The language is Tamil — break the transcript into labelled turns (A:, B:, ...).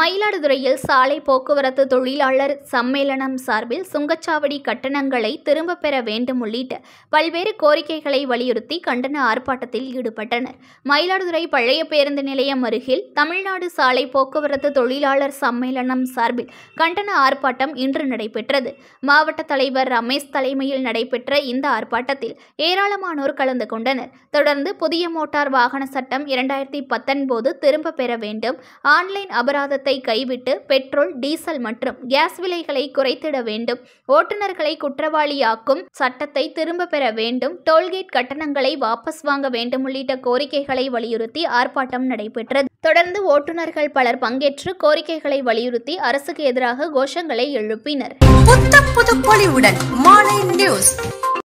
A: மயிலாடுதுறையில் சாலை போக்குவரத்து தொழிலாளர் சம்மேளனம் சார்பில் சுங்கச்சாவடி கட்டணங்களை திரும்பப் பெற வேண்டும் உள்ளிட்ட பல்வேறு கோரிக்கைகளை வலியுறுத்தி கண்டன ஆர்ப்பாட்டத்தில் ஈடுபட்டனர். மயிலாடுதுறை பழைய பேருந்து நிலையம் அருகில் தமிழ்நாடு சாலை போக்குவரத்து தொழிலாளர் சம்மேளனம் சார்பில் கண்டன ஆர்ப்பாட்டம் இன்று நடைபெற்றது. மாவட்ட தலைவர் ரமேஷ் தலைமையில் நடைபெற்ற இந்த ஆர்ப்பாட்டத்தில் ஏராளமானோர் கலந்து கொண்டனர். தொடர்ந்து புதிய மோட்டார் வாகன சட்டம் 2019 திரும்ப பெற வேண்டும், ஆன்லைன் அபராதத்தை கைவிட்டு பெட்ரோல், டீசல் மற்றும் கேஸ் விலைகளை குறைத்திட வேண்டும், ஓட்டுநர்களை குற்றவாளியாக்கும் சட்டத்தை திரும்ப பெற வேண்டும், டோல்கேட் கட்டணங்களை வாபஸ் வாங்க வேண்டும் உள்ளிட்ட கோரிக்கைகளை வலியுறுத்தி ஆர்ப்பாட்டம் நடைபெற்றது. தொடர்ந்து ஓட்டுநர்கள் பலர் பங்கேற்று கோரிக்கைகளை வலியுறுத்தி அரசுக்கு எதிராக கோஷங்களை எழுப்பினர்.
B: புது பொலிவுடன் மாலை நியூஸ்.